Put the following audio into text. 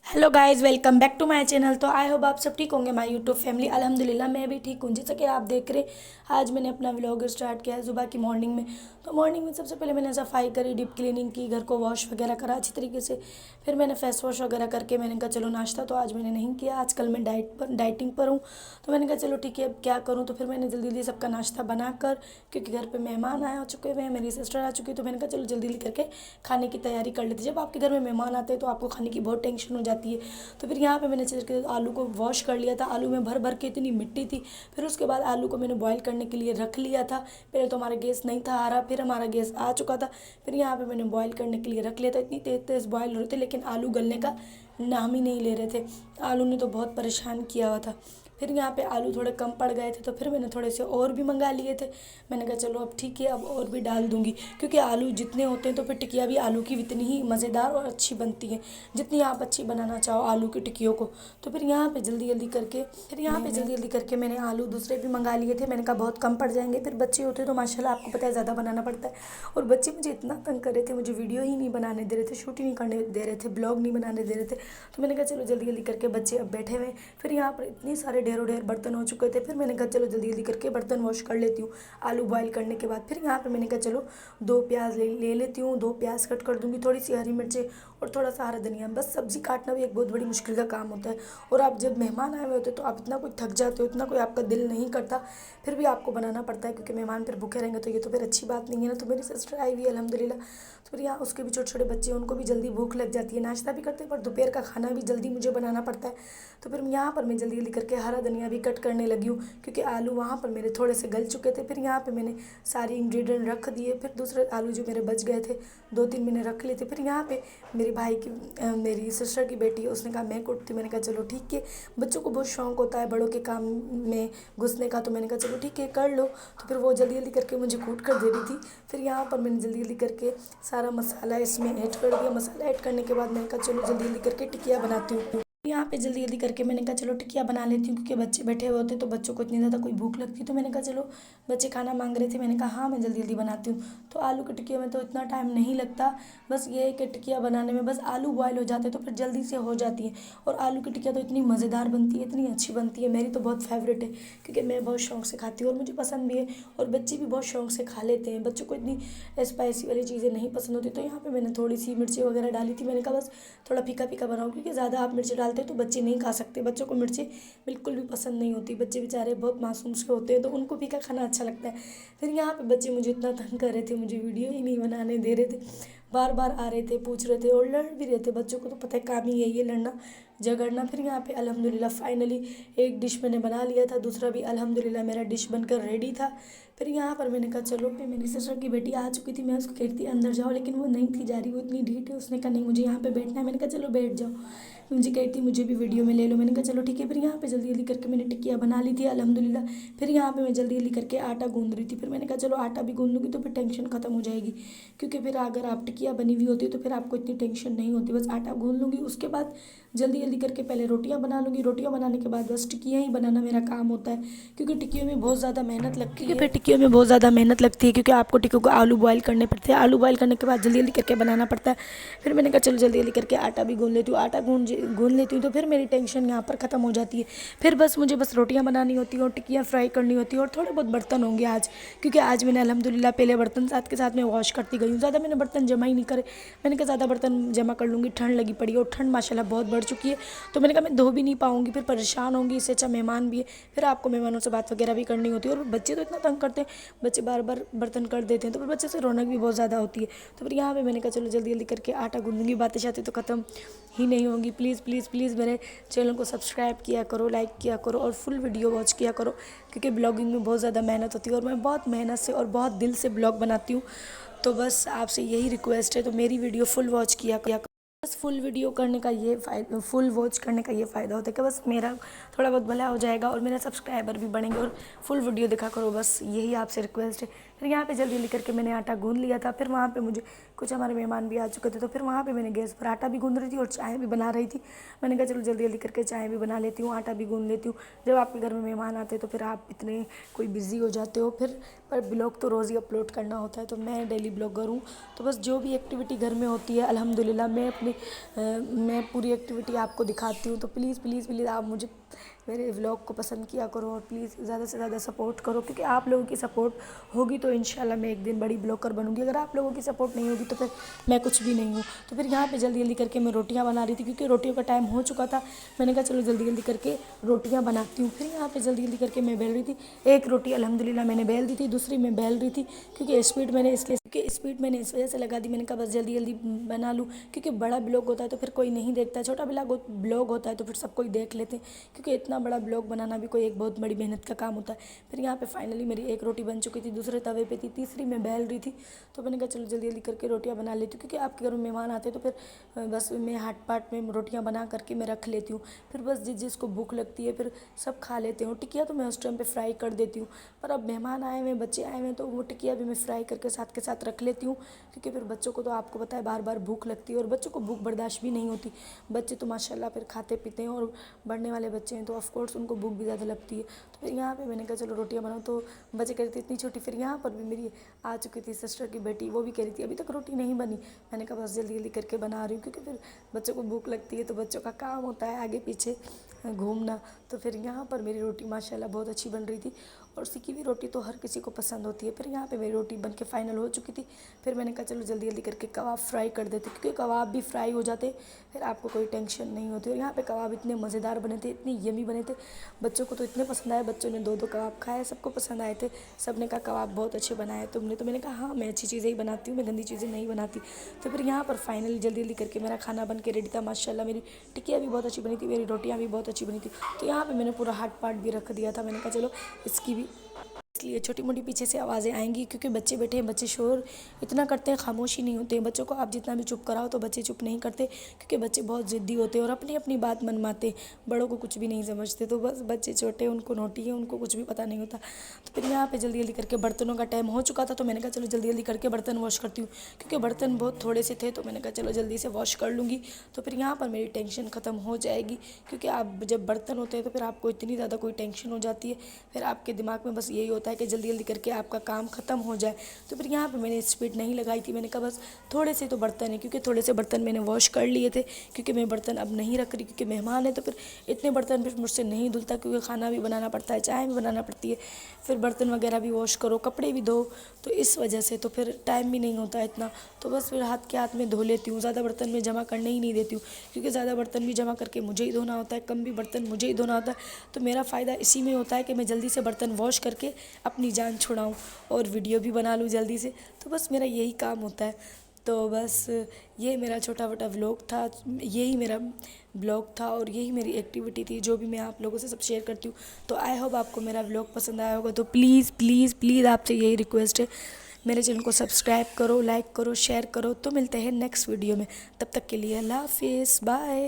Hello guys, welcome back to my channel. तो I hope आप सब ठीक होंगे। माय यूट्यूब फैमिली अल्हम्दुलिल्लाह मैं भी ठीक हूँ। जैसा कि आप देख रहे, आज मैंने अपना व्लॉग स्टार्ट किया है सुबह की मॉर्निंग में। तो मॉर्निंग में सबसे पहले मैंने सफाई करी, डीप क्लीनिंग की, घर को वॉश वगैरह करा अच्छी तरीके से। फिर मैंने फेस वॉश वगैरह करके मैंने कहा चलो नाश्ता तो आज मैंने नहीं किया। आजकल मैं डाइटिंग पर हूँ, तो मैंने कहा चलो ठीक है अब क्या करूँ। तो फिर मैंने जल्दी जल्दी सबका नाश्ता बनाकर, क्योंकि घर पर मेहमान आए हो चुके हुए हैं, मेरी सिस्टर आ चुकी है, तो मैंने कहा चलो जल्दी जल्दी करके खाने की तैयारी कर लेते। जब आपके घर में मेहमान आते हैं तो आपको खाने की बहुत टेंशन हो जाती है। तो फिर यहाँ पे मैंने चल के आलू को वॉश कर लिया था। आलू में भर भर के इतनी मिट्टी थी। फिर उसके बाद आलू को मैंने बॉईल करने के लिए रख लिया था। पहले तो हमारा गैस नहीं था आ रहा, फिर हमारा गैस आ चुका था। फिर यहाँ पे मैंने बॉईल करने के लिए रख लिया था। इतनी तेज़ तेज़ बॉईल हो रहे थे, लेकिन आलू गलने का नाम ही नहीं ले रहे थे। आलू ने तो बहुत परेशान किया हुआ था। फिर यहाँ पे आलू थोड़े कम पड़ गए थे, तो फिर मैंने थोड़े से और भी मंगा लिए थे। मैंने कहा चलो अब ठीक है, अब और भी डाल दूँगी, क्योंकि आलू जितने होते हैं तो फिर टिकिया भी आलू की उतनी ही मज़ेदार और अच्छी बनती है, जितनी आप अच्छी बनाना चाहो आलू की टिक्कियों को। तो फिर यहाँ पे जल्दी जल्दी करके मैंने आलू दूसरे भी मंगा लिए थे। मैंने कहा बहुत कम पड़ जाएंगे, फिर बच्चे होते तो माशाल्लाह आपको पता है ज़्यादा बनाना पड़ता है। और बच्चे मुझे इतना तंग कर रहे थे, मुझे वीडियो ही नहीं बनाने दे रहे थे, शूट ही नहीं करने दे रहे थे, ब्लॉग नहीं बनाने दे रहे थे। तो मैंने कहा चलो जल्दी जल्दी करके, बच्चे अब बैठे हुए। फिर यहाँ पर इतने सारे ढेरों ढेर बर्तन हो चुके थे। फिर मैंने कहा चलो जल्दी जल्दी करके बर्तन वॉश कर लेती हूँ आलू बॉयल करने के बाद। फिर यहाँ पे मैंने कहा चलो 2 प्याज ले लेती हूँ, 2 प्याज कट कर दूँगी, थोड़ी सी हरी मिर्चें और थोड़ा सा हरा धनिया। बस सब्ज़ी काटना भी एक बहुत बड़ी मुश्किल का काम होता है। और आप जब मेहमान आए हुए होते तो आप इतना कोई थक जाते हो, इतना कोई आपका दिल नहीं करता, फिर भी आपको बनाना पड़ता है, क्योंकि मेहमान फिर भूखे रहेंगे तो ये तो फिर अच्छी बात नहीं है ना। तो मेरी सिस्टर आई हुई है अल्हम्दुलिल्लाह। तो फिर यहाँ उसके भी छोटे छोटे बच्चे, उनको भी जल्दी भूख लग जाती है, नाश्ता भी करते हैं पर दोपहर का खाना भी जल्दी मुझे बनाना पड़ता है। तो फिर यहाँ पर मैं जल्दी जल्दी करके हरा धनिया भी कट करने लगी हूँ, क्योंकि आलू वहाँ पर मेरे थोड़े से गल चुके थे। फिर यहाँ पर मैंने सारी इंग्रेडिएंट रख दिए। फिर दूसरे आलू जो मेरे बच गए थे 2-3 मैंने रख लिए थे। फिर यहाँ पे मेरे भाई की मेरी सिस्टर की बेटी है, उसने कहा मैं कुटती। मैंने कहा चलो ठीक है, बच्चों को बहुत शौक होता है बड़ों के काम में घुसने का, तो मैंने कहा चलो ठीक है कर लो। तो फिर वो जल्दी जल्दी करके मुझे कूट कर दे रही थी। फिर यहाँ पर मैंने जल्दी जल्दी करके सारा मसाला इसमें ऐड कर दिया। मसाला ऐड करने के बाद मैंने कहा चलो जल्दी जल्दी करके टिकिया बनाती हूँ। यहाँ पे जल्दी जल्दी करके मैंने कहा चलो टिकिया बना लेती हूँ, क्योंकि बच्चे बैठे हुए होते तो बच्चों को इतनी ज़्यादा कोई भूख लगती। तो मैंने कहा चलो, बच्चे खाना मांग रहे थे, मैंने कहा हाँ मैं जल्दी जल्दी बनाती हूँ। तो आलू की टिकिया में तो इतना टाइम नहीं लगता, बस ये है कि टिकिया बनाने में बस आलू बॉयल हो जाते तो फिर जल्दी से हो जाती है। और आलू की टिकिया तो इतनी मज़ेदार बनती है, इतनी अच्छी बनती है, मेरी तो बहुत फेवरेट है, क्योंकि मैं बहुत शौक से खाती हूँ और मुझे पसंद भी है। और बच्चे भी बहुत शौक से खा लेते हैं, बच्चों को इतनी स्पाइसी वाली चीज़ें नहीं पसंद होती। तो यहाँ पे मैंने थोड़ी सी मिर्ची वगैरह डाली थी। मैंने कहा बस थोड़ा फीका फीका बनाओ, क्योंकि ज़्यादा आप मिर्ची डालते हो तो बच्चे नहीं खा सकते, बच्चों को मिर्ची बिल्कुल भी पसंद नहीं होती। बच्चे बेचारे बहुत मासूम से होते हैं, तो उनको फीका खाना अच्छा लगता है। फिर यहाँ पे बच्चे मुझे इतना तंग कर रहे थे, मुझे वीडियो ही नहीं बनाने दे रहे थे, बार बार आ रहे थे, पूछ रहे थे और लड़ भी रहे थे। बच्चों को तो पता है काम ही है ये, लड़ना झगड़ना। फिर यहाँ पे अल्हम्दुलिल्लाह फाइनली एक डिश मैंने बना लिया था, दूसरा भी अल्हम्दुलिल्लाह मेरा डिश बनकर रेडी था। फिर यहाँ पर मैंने कहा चलो, फिर मेरी सिस्टर की बेटी आ चुकी थी, मैं उसको कहती अंदर जाओ, लेकिन वो नहीं थी जा रही, वो इतनी ढीठ है। उसने कहा नहीं मुझे यहाँ पे बैठना है। मैंने कहा चलो बैठ जाओ। मुझे कहती मुझे भी वीडियो में ले लो। मैंने कहा चलो ठीक है। फिर यहाँ पे जल्दी जल्दी करके मैंने टिक्किया बना ली थी अल्हम्दुलिल्लाह। फिर यहाँ पे मैं जल्दी जल्दी करके आटा गूंद रही थी। फिर मैंने कहा चलो आटा भी गूंद लूँगी तो फिर टेंशन खत्म हो जाएगी, क्योंकि फिर अगर आप टिक्किया बनी हुई होती है तो फिर आपको इतनी टेंशन नहीं होती। बस आटा गूंद लूँगी, उसके बाद जल्दी जल्दी करके पहले रोटियाँ बना लूँगी। रोटियाँ बनाने के बाद बस टिक्कियाँ ही बनाना मेरा काम होता है, क्योंकि टिक्कियों में बहुत ज़्यादा मेहनत लगती है। फिर टिक्कियों में बहुत ज़्यादा मेहनत लगती है, क्योंकि आपको टिक्कियों को आलू बॉयल करने पड़ते हैं। आलू बॉयल करने के बाद जल्दी जल्दी करके बनाना पड़ता है। फिर मैंने कहा चलो जल्दी जल्दी करके आटा भी गूंद लेती हूँ। आटा गूंद लेती हूँ तो फिर मेरी टेंशन यहाँ पर ख़त्म हो जाती है। फिर बस मुझे बस रोटियाँ बनानी होती हैं और टिक्कियाँ फ्राई करनी होती है, और थोड़े बहुत बर्तन होंगे आज, क्योंकि आज मैंने अल्हम्दुलिल्लाह पहले बर्तन साथ के साथ में वॉश करती गई हूँ। ज़्यादा मैंने बर्तन जमा ही नहीं करे। मैंने कहा ज़्यादा बर्तन जमा कर लूँगी, ठंड लगी पड़ी है और ठंड माशाल्लाह बहुत बढ़ चुकी है। तो मैंने कहा मैं धो भी नहीं पाऊँगी, फिर परेशान होंगी, इससे अच्छा मेहमान भी है, फिर आपको मेहमानों से बात वगैरह भी करनी होती है। और बच्चे तो इतना तंग करते हैं, बच्चे बार बार बर्तन कर देते हैं, तो फिर बच्चे से रौनक भी बहुत ज़्यादा होती है। तो फिर यहाँ पे मैंने कहा चलो जल्दी जल्दी करके आटा गूंदूंगी, बातें शातें तो ख़त्म ही नहीं होंगी। प्लीज़ प्लीज़ प्लीज़ मेरे चैनल को सब्सक्राइब किया करो, लाइक किया करो और फुल वीडियो वॉच किया करो, क्योंकि ब्लॉगिंग में बहुत ज़्यादा मेहनत होती है और मैं बहुत मेहनत से और बहुत दिल से ब्लॉग बनाती हूँ। तो बस आपसे यही रिक्वेस्ट है, तो मेरी वीडियो फुल वॉच किया बस फुल वीडियो करने का ये फ़ायदा, फुल वॉच करने का ये फ़ायदा होता है कि बस मेरा थोड़ा बहुत भला हो जाएगा और मेरा सब्सक्राइबर भी बढ़ेंगे। और फुल वीडियो देखा करो, बस यही आपसे रिक्वेस्ट है फिर यहाँ पे जल्दी जल्दी करके मैंने आटा गूँध लिया था। फिर वहाँ पे मुझे कुछ हमारे मेहमान भी आ चुके थे, तो फिर वहाँ पे मैंने गैस पर आटा भी गूँध रही थी और चाय भी बना रही थी। मैंने कहा चलो जल्दी जल्दी करके चाय भी बना लेती हूँ, आटा भी गूँध लेती हूँ। जब आपके घर में मेहमान आते हैं तो फिर आप इतने कोई बिज़ी हो जाते हो, फिर पर ब्लॉग तो रोज़ ही अपलोड करना होता है। तो मैं डेली ब्लॉगर हूँ, तो बस जो भी एक्टिविटी घर में होती है अल्हम्दुलिल्लाह मैं पूरी एक्टिविटी आपको दिखाती हूँ। तो प्लीज़ प्लीज़ प्लीज़ आप मुझे मेरे व्लॉग को पसंद किया करो और प्लीज़ ज़्यादा से ज़्यादा सपोर्ट करो, क्योंकि आप लोगों की सपोर्ट होगी तो इंशाल्लाह मैं एक दिन बड़ी ब्लॉगर बनूंगी। अगर आप लोगों की सपोर्ट नहीं होगी तो फिर मैं कुछ भी नहीं हूँ। तो फिर यहाँ पे जल्दी जल्दी करके मैं रोटियाँ बना रही थी, क्योंकि रोटियों का टाइम हो चुका था। मैंने कहा चलो जल्दी जल्दी करके रोटियाँ बनाती हूँ। फिर यहाँ पे जल्दी जल्दी करके मैं बेल रही थी। एक रोटी अल्हम्दुलिल्लाह मैंने बेल दी थी, दूसरी मैं बेल रही थी, क्योंकि स्पीड मैंने इस वजह से लगा दी। मैंने कहा बस जल्दी जल्दी बना लूँ, क्योंकि बड़ा ब्लॉग होता है तो फिर कोई नहीं देखता, छोटा ब्लॉग होता है तो फिर सब कोई देख लेते हैं, क्योंकि इतना बड़ा ब्लॉग बनाना भी कोई एक बहुत बड़ी मेहनत का काम होता है। फिर यहाँ पे फाइनली मेरी एक रोटी बन चुकी थी, दूसरे तवे पे थी, तीसरी मैं बेल रही थी। तो मैंने कहा चलो जल्दी जल्दी करके रोटियाँ बना लेती हूँ, क्योंकि आपके घर में मेहमान आते हैं तो फिर बस मैं हाट पाट में रोटियाँ बना करके मैं रख लेती हूँ। फिर बस जिसको भूख लगती है फिर सब खा लेते हो। टिकिया तो मैं उस टाइम पे फ्राई कर देती हूँ, पर अब मेहमान आए हुए हैं, बच्चे आए हुए हैं, तो वो टिकिया भी मैं फ्राई करके साथ के साथ रख लेती हूँ, क्योंकि फिर बच्चों को तो आपको पता है बार बार भूख लगती है और बच्चों को भूख बर्दाश्त भी नहीं होती। बच्चे तो माशाल्लाह फिर खाते पीते हैं और बढ़ने वाले बच्चे हैं, तो ऑफकोर्स उनको भूख भी ज़्यादा लगती है। तो फिर यहाँ पे मैंने कहा चलो रोटियाँ बनाओ, तो बच्चे कह रही थी इतनी छोटी। फिर यहाँ पर भी मेरी आ चुकी थी सिस्टर की बेटी, वो भी कह रही थी अभी तक रोटी नहीं बनी। मैंने कहा बस जल्दी जल्दी करके बना रही हूँ, क्योंकि फिर बच्चों को भूख लगती है तो बच्चों का काम होता है आगे पीछे घूमना। तो फिर यहाँ पर मेरी रोटी माशाल्लाह बहुत अच्छी बन रही थी, और सिकी हुई रोटी तो हर किसी को पसंद होती है। फिर यहाँ पे मेरी रोटी बन के फाइनल हो चुकी थी। फिर मैंने कहा चलो जल्दी जल्दी करके कबाब फ्राई कर देते, क्योंकि कबाब भी फ्राई हो जाते, फिर आपको कोई टेंशन नहीं होती। और यहाँ पे कबाब इतने मज़ेदार बने थे, इतने यमी बने थे, बच्चों को तो इतने पसंद आए। बच्चों ने 2-2 कबाब खाए, सबको पसंद आए थे। सब ने कहा कबाब बहुत अच्छे बनाए तुमने। तो मैंने कहा हाँ, मैं अच्छी चीज़ें ही बनाती हूँ, मैं गंदी चीज़ें नहीं बनाती। तो फिर यहाँ पर फाइनली जल्दी जल्दी करके मेरा खाना बन के रेडी था। माशाल्लाह मेरी टिकिया भी बहुत अच्छी बनी थी, मेरी रोटियाँ भी बहुत अच्छी बनी थी। तो यहाँ पे मैंने पूरा हाट पाट भी रख दिया था। मैंने कहा चलो इसकी भी, इसलिए छोटी मोटी पीछे से आवाज़ें आएंगी, क्योंकि बच्चे बैठे हैं, बच्चे शोर इतना करते हैं, खामोशी नहीं होते हैं। बच्चों को आप जितना भी चुप कराओ तो बच्चे चुप नहीं करते, क्योंकि बच्चे बहुत ज़िद्दी होते हैं और अपनी अपनी बात मनवाते, बड़ों को कुछ भी नहीं समझते। तो बस बच्चे छोटे, उनको नोटी है, उनको कुछ भी पता नहीं होता। तो फिर यहाँ पे जल्दी जल्दी करके बर्तनों का टाइम हो चुका था, तो मैंने कहा चलो जल्दी जल्दी करके बर्तन वॉश करती हूँ, क्योंकि बर्तन बहुत थोड़े से थे। तो मैंने कहा चलो जल्दी से वॉश कर लूँगी, तो फिर यहाँ पर मेरी टेंशन ख़त्म हो जाएगी। क्योंकि आप जब बर्तन होते हैं तो फिर आपको इतनी ज़्यादा कोई टेंशन हो जाती है, फिर आपके दिमाग में बस यही होता है कि जल्दी जल्दी करके आपका काम ख़त्म हो जाए। तो फिर यहाँ पे मैंने स्पीड नहीं लगाई थी। मैंने कहा बस थोड़े से तो बर्तन है, क्योंकि थोड़े से बर्तन मैंने वॉश कर लिए थे, क्योंकि मैं बर्तन अब नहीं रख रही, क्योंकि मेहमान है तो फिर इतने बर्तन फिर मुझसे नहीं धुलता, क्योंकि खाना भी बनाना पड़ता है, चाय भी बनाना पड़ती है, फिर बर्तन वगैरह भी वॉश करो, कपड़े भी धो। तो इस वजह से तो फिर टाइम भी नहीं होता इतना, तो बस फिर हाथ के हाथ में धो लेती हूँ। ज़्यादा बर्तन में जमा करने ही नहीं देती हूँ, क्योंकि ज़्यादा बर्तन भी जमा करके मुझे ही धोना होता है, कम भी बर्तन मुझे ही धोना होता है। तो मेरा फ़ायदा इसी में होता है कि मैं जल्दी से बर्तन वॉश करके अपनी जान छुड़ाऊँ और वीडियो भी बना लूँ जल्दी से। तो बस मेरा यही काम होता है। तो बस ये मेरा छोटा मोटा व्लॉग था, यही मेरा ब्लॉग था और यही मेरी एक्टिविटी थी, जो भी मैं आप लोगों से सब शेयर करती हूँ। तो आई होप आपको मेरा व्लॉग पसंद आया होगा। तो प्लीज़ प्लीज़ प्लीज़ आपसे यही रिक्वेस्ट है, मेरे चैनल को सब्सक्राइब करो, लाइक करो, शेयर करो। तो मिलते हैं नेक्स्ट वीडियो में, तब तक के लिए अल्लाह हाफिज़, बाय।